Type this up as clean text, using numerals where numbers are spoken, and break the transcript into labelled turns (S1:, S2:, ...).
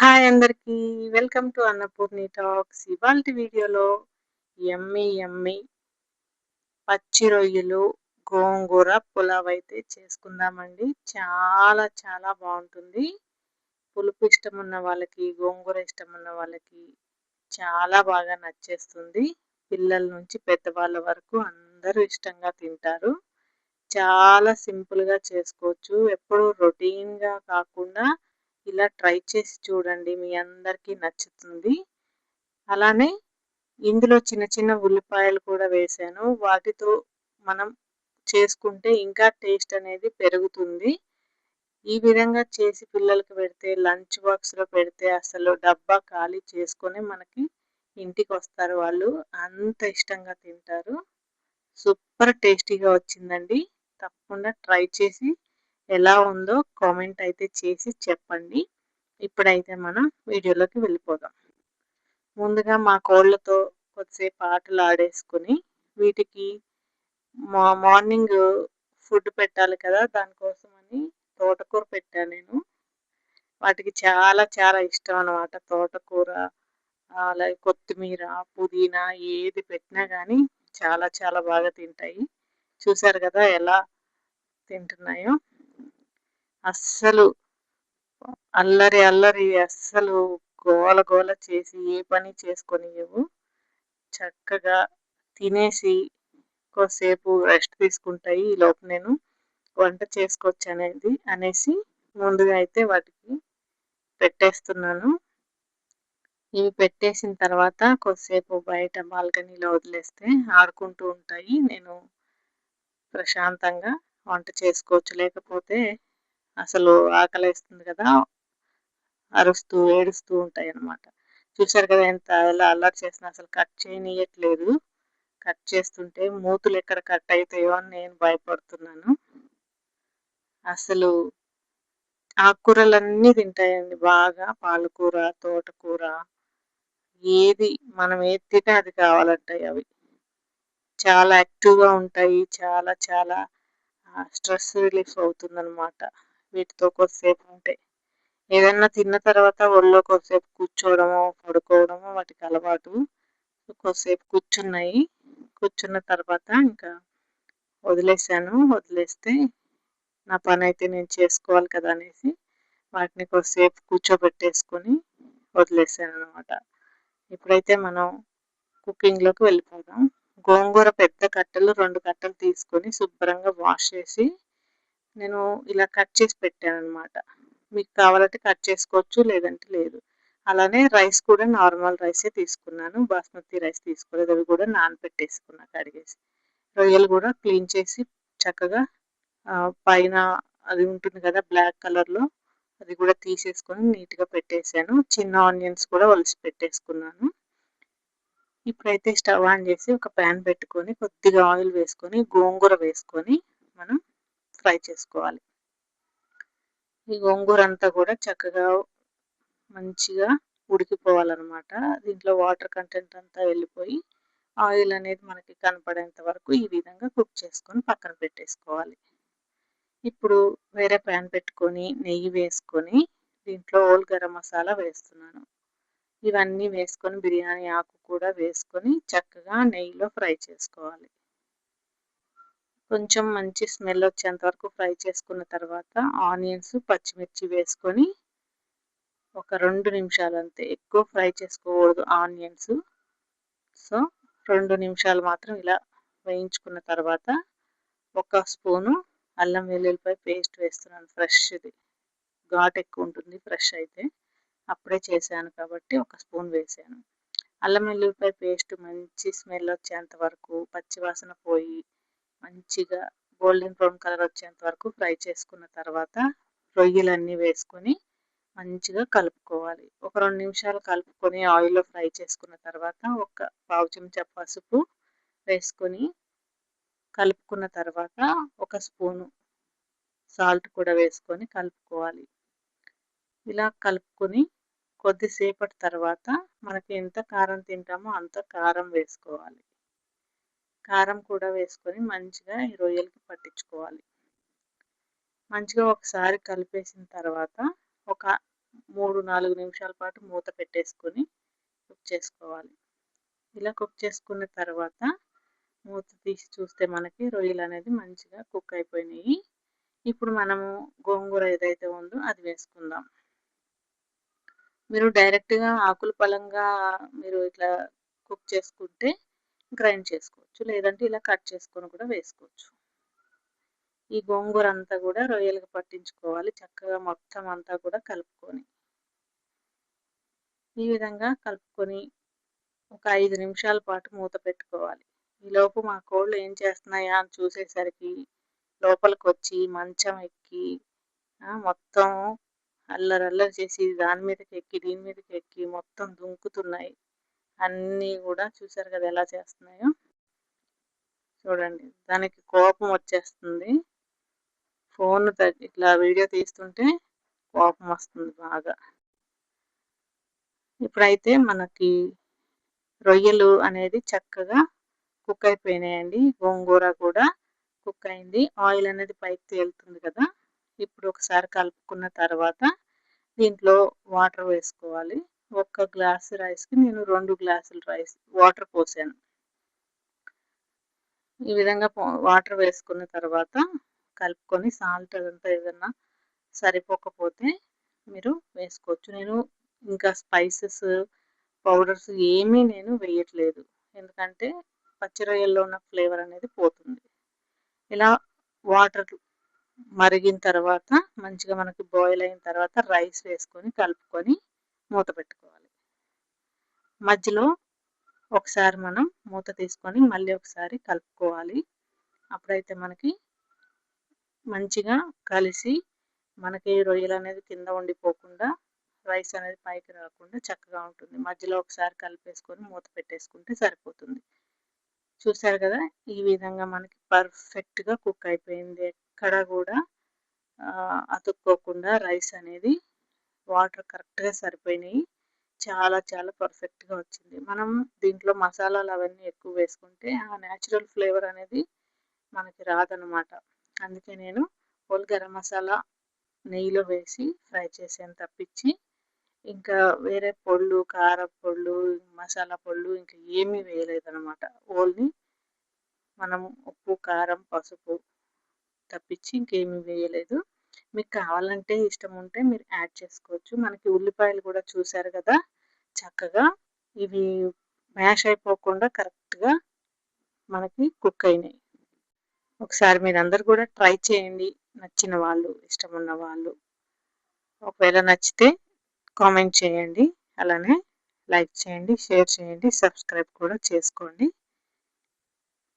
S1: Hi అందరికీ. Welcome to Annapurni talks. ఇవాల్టి వీడియోలో యమ్మీ యమ్మీ పచ్చి రొయ్యలు, గోంగూర పులావ్ అయితే చేసుకుందామండి. చాలా చాలా బాగుంటుంది. పులుపు ఇష్టం ఉన్న వాళ్ళకి, గోంగూర ఇష్టం ఉన్న వాళ్ళకి చాలా బాగా నచ్చేస్తుంది. పిల్లల నుంచి పెద్దవాళ్ళ వరకు అందరూ ఇష్టంగా తింటారు. చాలా సింపుల్‌గా చేసుకోవచ్చు. ఎప్పుడూ రొటీన్‌గా కాకుండా ఇలా ట్రై చేసి చూడండి. మీ అందరికీ నచ్చుతుంది. అలానే ఇందులో చిన్న చిన్న ఉల్లిపాయలు కూడా వేశాను. వాటితో మనం చేసుకుంటే ఇంకా టేస్ట్ అనేది పెరుగుతుంది. ఈ విధంగా చేసి పిల్లలకి పెడితే లంచ్ బాక్స్‌లో పెడితే అసలు డబ్బా ఖాళీ చేసుకొని మనకి ఇంటికొస్తారు వాళ్ళు. అంత ఇష్టంగా తింటారు. సూపర్ టేస్టీగా వచ్చిందండి. తప్పకుండా ట్రై చేసి ఎలా ఉందో కామెంట్ అయితే చేసి చెప్పండి. ఇప్పుడైతే మనం వీడియోలోకి వెళ్ళిపోదాం. ముందుగా మా కోళ్ళతో కొద్దిసేపు ఆటలు ఆడేసుకొని వీటికి మార్నింగ్ ఫుడ్ పెట్టాలి కదా! దానికోసమని తోటకూర పెట్టాను నేను. వాటికి చాలా చాలా ఇష్టం అన్నమాట తోటకూర. అలాగే కొత్తిమీర, పుదీనా ఏది పెట్టినా గానీ చాలా చాలా బాగా తింటాయి. చూసారు కదా ఎలా తింటున్నాయో. అస్సలు అల్లరి అల్లరి అస్సలు గోల గోల చేసి ఏ పని చేసుకోనియ్యవు. చక్కగా తినేసి కొద్దిసేపు రెస్ట్ తీసుకుంటాయి. ఈలోపు నేను వంట చేసుకోవచ్చు అనేసి ముందుగా అయితే వాటికి పెట్టేస్తున్నాను. ఇవి పెట్టేసిన తర్వాత కొద్దిసేపు బయట బాల్కనీలో వదిలేస్తే ఆడుకుంటూ ఉంటాయి. నేను ప్రశాంతంగా వంట చేసుకోవచ్చు. లేకపోతే అసలు ఆకలేస్తుంది కదా! అరుస్తూ, ఏడుస్తూ ఉంటాయన్నమాట. చూసారు కదా ఎలా అల్లరి చేసినా అసలు కట్ చేయనీయట్లేదు. కట్ చేస్తుంటే మూతులు ఎక్కడ కట్ అయితాయో అని నేను భయపడుతున్నాను. అసలు ఆకుకూరలన్నీ తింటాయండి బాగా. పాలకూర, తోటకూర మనం ఏది తింటే అది కావాలంటాయి అవి. చాలా యాక్టివ్‌గా ఉంటాయి. చాలా చాలా స్ట్రెస్ రిలీఫ్ అవుతుందన్నమాట వీటితో కొద్దిసేపు ఉంటే. ఏదన్నా తిన్న తర్వాత ఒళ్ళో కొద్దిసేపు కూర్చోవడమో, పడుకోవడమో వాటికి అలవాటు. కొద్దిసేపు కూర్చున్నాయి. కూర్చున్న తర్వాత ఇంకా వదిలేసాను. వదిలేస్తే నా పనైతే నేను చేసుకోవాలి కదా అనేసి వాటిని కొద్దిసేపు కూర్చోబెట్టేసుకొని వదిలేసాననమాట. ఇప్పుడైతే మనం కుకింగ్‌లోకి వెళ్ళిపోదాం. గోంగూర పెద్ద కట్టలు 2 కట్టలు తీసుకొని శుభ్రంగా వాష్ చేసి నేను ఇలా కట్ చేసి పెట్టాననమాట. మీకు కావాలంటే కట్ చేసుకోవచ్చు. లేదంటే లేదు. అలానే రైస్ కూడా నార్మల్ రైసే తీసుకున్నాను. బాస్మతి రైస్ తీసుకోలేదు. అవి కూడా నానబెట్టేసుకున్నా కడిగేసి. రొయ్యలు కూడా క్లీన్ చేసి చక్కగా పైన అది ఉంటుంది కదా బ్లాక్ కలర్‌లో అది కూడా తీసేసుకొని నీట్‌గా పెట్టేసాను. చిన్న ఆనియన్స్ కూడా ఒలిచి పెట్టేసుకున్నాను. ఇప్పుడైతే స్టవ్ ఆన్ చేసి ఒక పాన్ పెట్టుకొని కొద్దిగా ఆయిల్ వేసుకొని గోంగూర వేసుకొని మనం ఫ్రై చేసుకోవాలి. ఈ గోంగూర అంతా కూడా చక్కగా మంచిగా ఉడికిపోవాలన్నమాట. దీంట్లో వాటర్ కంటెంట్ అంతా వెళ్ళిపోయి ఆయిల్ అనేది మనకి కనపడేంత వరకు ఈ విధంగా కుక్ చేసుకొని పక్కన పెట్టేసుకోవాలి. ఇప్పుడు వేరే పాన్ పెట్టుకొని నెయ్యి వేసుకొని దీంట్లో హోల్ గరం మసాలా వేస్తున్నాను. ఇవన్నీ వేసుకొని బిర్యానీ ఆకు కూడా వేసుకొని చక్కగా నెయ్యిలో ఫ్రై చేసుకోవాలి. కొంచెం మంచి స్మెల్ వచ్చేంత వరకు ఫ్రై చేసుకున్న తర్వాత ఆనియన్స్, పచ్చిమిర్చి వేసుకొని ఒక 2 నిమిషాలు అంతే. ఎక్కువ ఫ్రై చేసుకోకూడదు ఆనియన్స్. సో 2 నిమిషాలు మాత్రం ఇలా వేయించుకున్న తర్వాత ఒక స్పూను అల్లం వెల్లుల్లిపాయ పేస్ట్ వేస్తున్నాను ఫ్రెష్‌ది. ఘాటు ఎక్కువ ఉంటుంది ఫ్రెష్ అయితే. అప్పుడే చేశాను కాబట్టి ఒక స్పూన్ వేశాను. అల్లం వెల్లుల్లిపాయ పేస్ట్ మంచి స్మెల్ వచ్చేంత వరకు పచ్చి వాసన పోయి మంచిగా గోల్డెన్ బ్రౌన్ కలర్ వచ్చేంత వరకు ఫ్రై చేసుకున్న తర్వాత రొయ్యలన్నీ వేసుకొని మంచిగా కలుపుకోవాలి. ఒక 2 నిమిషాలు కలుపుకొని ఆయిల్‌లో ఫ్రై చేసుకున్న తర్వాత ఒక పావు చెంచా పసుపు వేసుకొని కలుపుకున్న తర్వాత ఒక స్పూను సాల్ట్ కూడా వేసుకొని కలుపుకోవాలి. ఇలా కలుపుకొని కొద్దిసేపటి తర్వాత మనకి ఎంత కారం తింటామో అంత కారం వేసుకోవాలి. కారం కూడా వేసుకొని మంచిగా ఈ రొయ్యలకి పట్టించుకోవాలి. మంచిగా ఒకసారి కలిపేసిన తర్వాత ఒక 3-4 నిమిషాల పాటు మూత పెట్టేసుకొని కుక్ చేసుకోవాలి. ఇలా కుక్ చేసుకున్న తర్వాత మూత తీసి చూస్తే మనకి రొయ్యలు అనేది మంచిగా కుక్ అయిపోయినాయి. ఇప్పుడు మనము గోంగూర ఏదైతే ఉందో అది వేసుకుందాం. మీరు డైరెక్ట్‌గా ఆకులు పలంగా మీరు ఇట్లా కుక్ చేసుకుంటే గ్రైండ్ చేసుకోవచ్చు. లేదంటే ఇలా కట్ చేసుకొని కూడా వేసుకోవచ్చు. ఈ గోంగూర అంతా కూడా రొయ్యలకు పట్టించుకోవాలి. చక్కగా మొత్తం అంతా కూడా కలుపుకొని. ఈ విధంగా కలుపుకొని ఒక 5 నిమిషాల పాటు మూత పెట్టుకోవాలి. ఈలోపు మా కోళ్ళు ఏం చేస్తున్నాయా అని చూసేసరికి లోపలికొచ్చి మంచం ఎక్కి మొత్తం అల్లరి చేసి దాని మీదకి ఎక్కి దీని మీదకి ఎక్కి మొత్తం దుంకుతున్నాయి. అన్నీ కూడా చూసారు కదా ఎలా చేస్తున్నాయో. చూడండి దానికి కోపం వచ్చేస్తుంది. ఫోన్ ఇట్లా వీడియో తీస్తుంటే కోపం వస్తుంది బాగా. ఇప్పుడైతే మనకి రొయ్యలు అనేది చక్కగా కుక్ అయిపోయినాయండి. గోంగూర కూడా కుక్ అయింది. ఆయిల్ అనేది పైకి తేలుతుంది కదా. ఇప్పుడు ఒకసారి కలుపుకున్న తర్వాత దీంట్లో వాటర్ వేసుకోవాలి. 1 గ్లాసు రైస్‌కి నేను 2 గ్లాసులు వాటర్ పోసాను. ఈ విధంగా వాటర్ వేసుకున్న తర్వాత కలుపుకొని సాల్ట్ అదంతా ఏదన్నా సరిపోకపోతే మీరు వేసుకోవచ్చు. నేను ఇంకా స్పైసెస్, పౌడర్స్ ఏమీ నేను వేయట్లేదు. ఎందుకంటే పచ్చి రొయ్యల్లో ఉన్న ఫ్లేవర్ అనేది పోతుంది. ఇలా వాటర్ మరిగిన తర్వాత మంచిగా మనకి బాయిల్ అయిన తర్వాత రైస్ వేసుకొని కలుపుకొని మూత పెట్టుకోవాలి. మధ్యలో ఒకసారి మనం మూత తీసుకొని మళ్ళీ ఒకసారి కలుపుకోవాలి. అప్పుడైతే మనకి మంచిగా కలిసి మనకి రొయ్యలు అనేది కింద ఉండిపోకుండా రైస్ అనేది పైకి రాకుండా చక్కగా ఉంటుంది. మధ్యలో ఒకసారి కలిపేసుకొని మూత పెట్టేసుకుంటే సరిపోతుంది. చూసారు కదా ఈ విధంగా మనకి పర్ఫెక్ట్‌గా కుక్ అయిపోయింది. ఎక్కడ కూడా అతుక్కోకుండా రైస్ అనేది వాటర్ కరెక్ట్‌గా సరిపోయినాయి. చాలా చాలా పర్ఫెక్ట్‌గా వచ్చింది. మనం దీంట్లో మసాలాలు అవన్నీ ఎక్కువ వేసుకుంటే ఆ న్యాచురల్ ఫ్లేవర్ అనేది మనకి రాదనమాట. అందుకే నేను హోల్ గరం మసాలా నెయ్యిలో వేసి ఫ్రై చేశాను తప్పించి ఇంకా వేరే పొళ్ళు, కారం పొళ్ళు, మసాలా పొళ్ళు ఇంకా ఏమీ వేయలేదనమాట. ఓన్లీ మనం ఉప్పు, కారం, పసుపు తప్పించి ఇంకేమీ వేయలేదు. మీకు కావాలంటే ఇష్టం ఉంటే మీరు యాడ్ చేసుకోవచ్చు. మనకి ఉల్లిపాయలు కూడా చూసారు కదా చక్కగా ఇవి మ్యాష్ అయిపోకుండా కరెక్ట్‌గా మనకి కుక్ అయినాయి. ఒకసారి మీరందరూ కూడా ట్రై చేయండి. నచ్చిన వాళ్ళు, ఇష్టం ఉన్న వాళ్ళు. ఒకవేళ నచ్చితే కామెంట్ చేయండి. అలానే లైక్ చేయండి, షేర్ చేయండి, సబ్స్క్రైబ్ కూడా చేసుకోండి.